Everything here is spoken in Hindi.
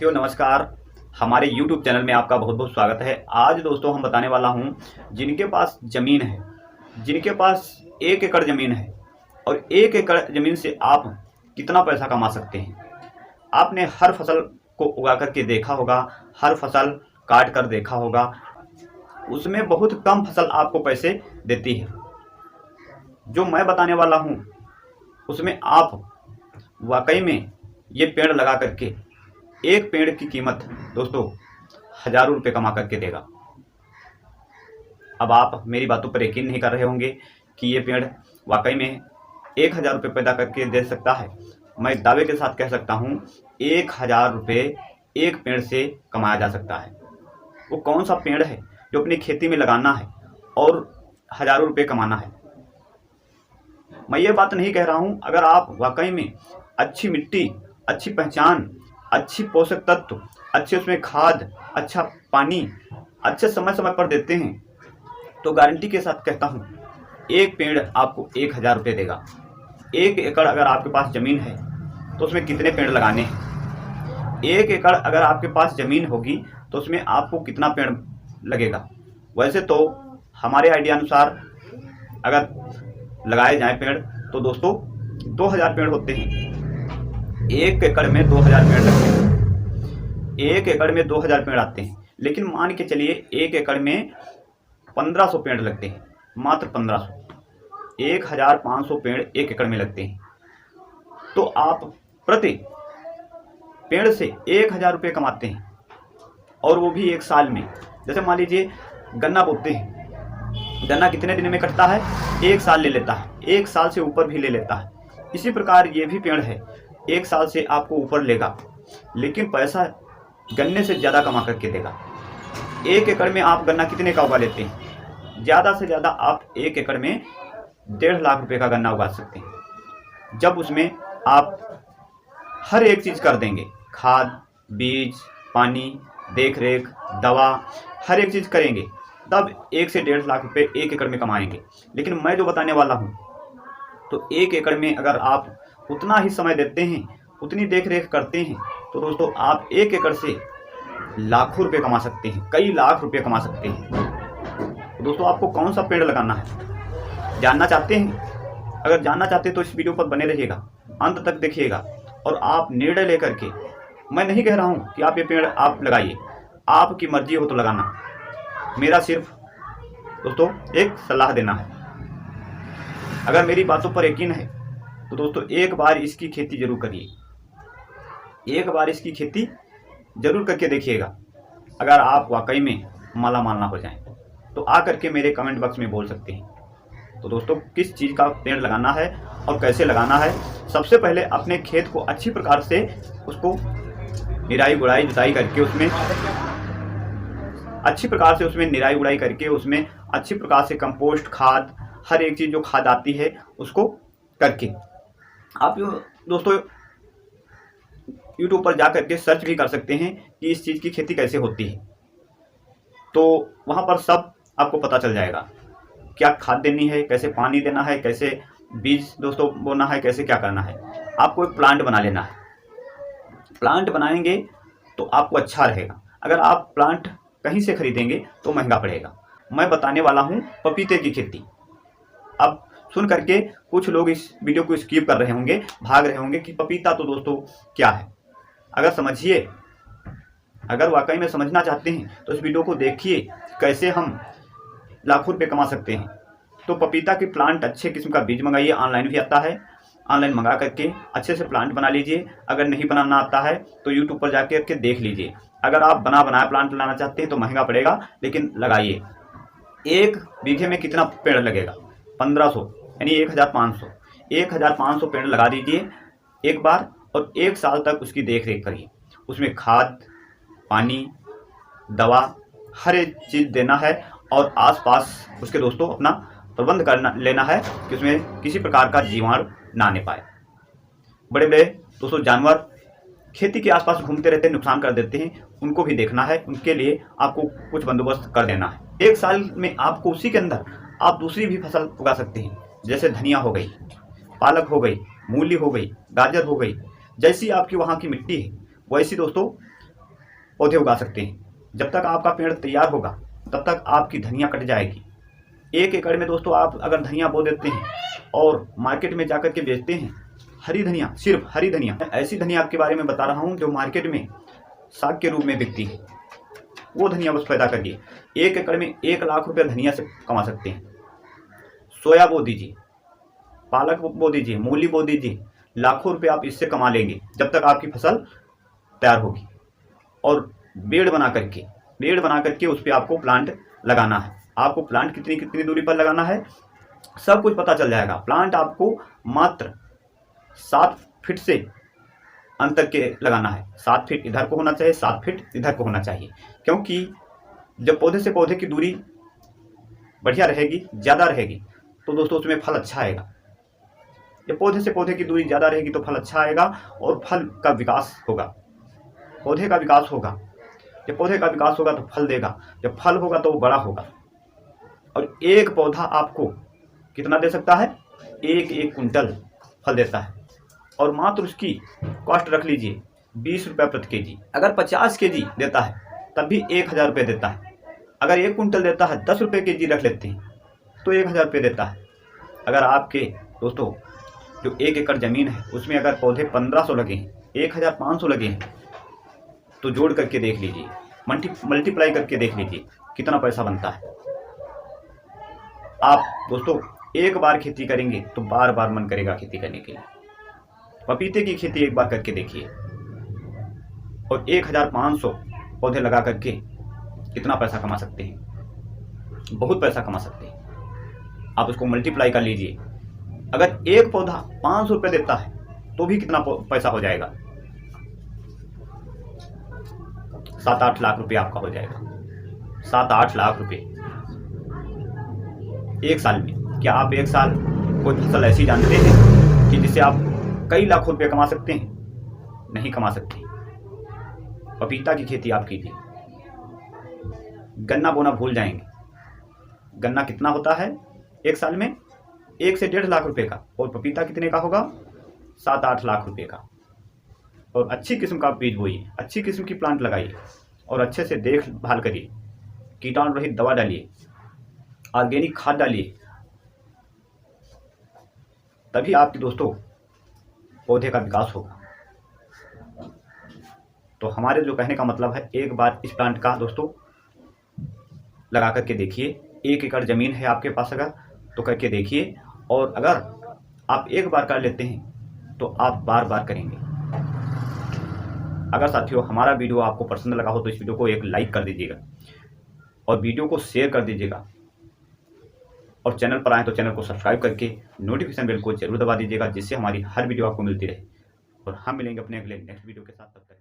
साथियों नमस्कार। हमारे YouTube चैनल में आपका बहुत बहुत स्वागत है। आज दोस्तों हम बताने वाला हूं, जिनके पास ज़मीन है, जिनके पास 1 एकड़ ज़मीन है और 1 एकड़ ज़मीन से आप कितना पैसा कमा सकते हैं। आपने हर फसल को उगा करके देखा होगा, हर फसल काट कर देखा होगा, उसमें बहुत कम फसल आपको पैसे देती है। जो मैं बताने वाला हूं उसमें आप वाकई में ये पेड़ लगा करके एक पेड़ की कीमत दोस्तों हज़ारों रुपये कमा करके देगा। अब आप मेरी बातों पर यकीन नहीं कर रहे होंगे कि ये पेड़ वाकई में 1000 रुपये पैदा करके दे सकता है। मैं दावे के साथ कह सकता हूँ 1000 रुपये एक पेड़ से कमाया जा सकता है। वो कौन सा पेड़ है जो अपनी खेती में लगाना है और हज़ारों रुपये कमाना है। मैं ये बात नहीं कह रहा हूँ, अगर आप वाकई में अच्छी मिट्टी, अच्छी पहचान, अच्छी पोषक तत्व, अच्छे उसमें खाद, अच्छा पानी, अच्छे समय समय पर देते हैं तो गारंटी के साथ कहता हूँ एक पेड़ आपको 1000 रुपये देगा। 1 एकड़ अगर आपके पास ज़मीन है तो उसमें कितने पेड़ लगाने हैं। 1 एकड़ अगर आपके पास ज़मीन होगी तो उसमें आपको कितना पेड़ लगेगा। वैसे तो हमारे आइडिया अनुसार अगर लगाए जाएं पेड़ तो दोस्तों 2000 पेड़ होते हैं। 1 एकड़ में 2000 पेड़ लगते हैं। 1 एकड़ में 2000 पेड़ आते हैं, लेकिन मान के चलिए 1 एकड़ में 1500 पेड़ लगते हैं, मात्र 1500। 1500 पेड़ 1 एकड़ में लगते हैं तो आप प्रति पेड़ से 1000 रुपये कमाते हैं, और वो भी एक साल में। जैसे मान लीजिए गन्ना बोते हैं, गन्ना कितने दिन में कटता है, 1 साल ले लेता है, 1 साल से ऊपर भी ले लेता है। इसी प्रकार ये भी पेड़ है, 1 साल से आपको ऊपर लेगा, लेकिन पैसा गन्ने से ज़्यादा कमा करके देगा। 1 एकड़ में आप गन्ना कितने का उगा लेते हैं? ज़्यादा से ज़्यादा आप 1 एकड़ में 1.5 लाख रुपए का गन्ना उगा सकते हैं। जब उसमें आप हर एक चीज़ कर देंगे, खाद, बीज, पानी, देख रेख, दवा, हर एक चीज़ करेंगे, तब 1 से 1.5 लाख रुपए 1 एकड़ में कमाएंगे। लेकिन मैं जो बताने वाला हूँ तो 1 एकड़ में अगर आप उतना ही समय देते हैं, उतनी देख रेख करते हैं तो दोस्तों आप 1 एकड़ से लाखों रुपए कमा सकते हैं, कई लाख रुपए कमा सकते हैं। तो दोस्तों आपको कौन सा पेड़ लगाना है जानना चाहते हैं? अगर जानना चाहते हैं तो इस वीडियो पर बने रहिएगा, अंत तक देखिएगा और आप निर्णय लेकर के, मैं नहीं कह रहा हूँ कि आप ये पेड़ आप लगाइए, आपकी मर्जी हो तो लगाना। मेरा सिर्फ दोस्तों एक सलाह देना है। अगर मेरी बातों पर यकीन है तो दोस्तों एक बार इसकी खेती जरूर करिए, एक बार इसकी खेती जरूर करके देखिएगा। अगर आप वाकई में माला माल ना हो जाएं तो आ करके मेरे कमेंट बॉक्स में बोल सकते हैं। तो दोस्तों किस चीज़ का पेड़ लगाना है और कैसे लगाना है, सबसे पहले अपने खेत को अच्छी प्रकार से उसको निराई गुड़ाई जुताई करके उसमें अच्छी प्रकार से उसमें निराई गुड़ाई करके उसमें अच्छी प्रकार से कंपोस्ट खाद, हर एक चीज़ जो खाद आती है उसको करके आप दोस्तों यूट्यूब पर जा करके सर्च भी कर सकते हैं कि इस चीज़ की खेती कैसे होती है। तो वहाँ पर सब आपको पता चल जाएगा, क्या खाद देनी है, कैसे पानी देना है, कैसे बीज दोस्तों बोना है, कैसे क्या करना है। आपको एक प्लांट बना लेना है। प्लांट बनाएंगे तो आपको अच्छा रहेगा। अगर आप प्लांट कहीं से खरीदेंगे तो महंगा पड़ेगा। मैं बताने वाला हूँ पपीते की खेती। अब सुन करके कुछ लोग इस वीडियो को स्किप कर रहे होंगे, भाग रहे होंगे कि पपीता तो दोस्तों क्या है। अगर समझिए, अगर वाकई में समझना चाहते हैं तो इस वीडियो को देखिए, कैसे हम लाखों रुपए कमा सकते हैं। तो पपीता की प्लांट अच्छे किस्म का बीज मंगाइए, ऑनलाइन भी आता है, ऑनलाइन मंगा करके अच्छे से प्लांट बना लीजिए। अगर नहीं बनाना आता है तो यूट्यूब पर जाकर के देख लीजिए। अगर आप बना बनाया प्लांट लाना चाहते हैं तो महंगा पड़ेगा, लेकिन लगाइए। 1 बीघे में कितना पेड़ लगेगा? 1500 यानी 1500। 1500 पेड़ लगा दीजिए एक बार, और 1 साल तक उसकी देख रेख करिए। उसमें खाद, पानी, दवा, हर एक चीज़ देना है और आसपास उसके दोस्तों अपना प्रबंध करना लेना है कि उसमें किसी प्रकार का जीवाणु ना आने पाए। बड़े बड़े दोस्तों जानवर खेती के आसपास घूमते रहते हैं, नुकसान कर देते हैं, उनको भी देखना है। उनके लिए आपको कुछ बंदोबस्त कर देना है। 1 साल में आपको उसी के अंदर आप दूसरी भी फसल उगा सकते हैं, जैसे धनिया हो गई, पालक हो गई, मूली हो गई, गाजर हो गई। जैसी आपकी वहाँ की मिट्टी है वैसी दोस्तों पौधे उगा सकते हैं। जब तक आपका पेड़ तैयार होगा तब तक आपकी धनिया कट जाएगी। 1 एकड़ में दोस्तों आप अगर धनिया बो देते हैं और मार्केट में जाकर के बेचते हैं, हरी धनिया, सिर्फ हरी धनिया, ऐसी धनिया आपके बारे में बता रहा हूँ जो मार्केट में साग के रूप में बिकती है, वो धनिया बस पैदा करिए। 1 एकड़ में 1 लाख रुपये धनिया से कमा सकते हैं। सोया बो दीजिए, पालक बो दीजिए, मूली बो दीजिए, लाखों रुपए आप इससे कमा लेंगे जब तक आपकी फसल तैयार होगी। और बेड़ बना करके उस पर आपको प्लांट लगाना है। आपको प्लांट कितनी कितनी दूरी पर लगाना है सब कुछ पता चल जाएगा। प्लांट आपको मात्र 7 फीट से अंतर के लगाना है। 7 फीट इधर को होना चाहिए, 7 फीट इधर को होना चाहिए, क्योंकि जब पौधे से पौधे की दूरी बढ़िया रहेगी, ज़्यादा रहेगी, तो दोस्तों उसमें फल अच्छा आएगा। जब पौधे से पौधे की दूरी ज़्यादा रहेगी तो फल अच्छा आएगा और फल का विकास होगा, पौधे का विकास होगा। जब पौधे का विकास होगा तो फल देगा, जब फल होगा तो वो बड़ा होगा। और एक पौधा आपको कितना दे सकता है? 1 कुंटल फल देता है। और मात्र उसकी कॉस्ट रख लीजिए 20 रुपये प्रति केजी। अगर 50 केजी देता है तब भी 1000 रुपये देता है। अगर 1 कुंटल देता है 10 रुपये केजी रख लेते हैं तो 1000 रुपये देता है। अगर आपके दोस्तों जो 1 एकड़ ज़मीन है उसमें अगर पौधे 1500 लगे हैं, 1500 लगे हैं, तो जोड़ करके देख लीजिए, मल्टीप्लाई करके देख लीजिए कितना पैसा बनता है। आप दोस्तों एक बार खेती करेंगे तो बार बार मन करेगा खेती करने के लिए। पपीते की खेती एक बार करके देखिए और 1500 पौधे लगा करके कितना पैसा कमा सकते हैं, बहुत पैसा कमा सकते हैं। आप उसको मल्टीप्लाई कर लीजिए। अगर एक पौधा 500 रुपये देता है तो भी कितना पैसा हो जाएगा? 7-8 लाख रुपये आपका हो जाएगा। 7-8 लाख रुपये एक साल में। क्या आप एक साल कोई फसल ऐसी जानते हैं कि जिससे आप कई लाखों रुपये कमा सकते हैं? नहीं कमा सकते। पपीता की खेती आप कीजिए। गन्ना बोना भूल जाएंगे। गन्ना कितना होता है एक साल में? 1 से 1.5 लाख रुपए का। और पपीता कितने का होगा? 7-8 लाख रुपए का। और अच्छी किस्म का बीज बोइए, अच्छी किस्म की प्लांट लगाइए और अच्छे से देखभाल करिए। कीटाणु रहित दवा डालिए, ऑर्गेनिक खाद डालिए, तभी आपके दोस्तों पौधे का विकास होगा। तो हमारे जो कहने का मतलब है, एक बार इस प्लांट का दोस्तों लगा करके देखिए। 1 एकड़ ज़मीन है आपके पास अगर तो करके देखिए। और अगर आप एक बार कर लेते हैं तो आप बार बार करेंगे। अगर साथियों हमारा वीडियो आपको पसंद लगा हो तो इस वीडियो को एक लाइक कर दीजिएगा और वीडियो को शेयर कर दीजिएगा। और चैनल पर आए तो चैनल को सब्सक्राइब करके नोटिफिकेशन बेल को जरूर दबा दीजिएगा, जिससे हमारी हर वीडियो आपको मिलती रहे। और हम मिलेंगे अपने अगले नेक्स्ट वीडियो के साथ। तब तक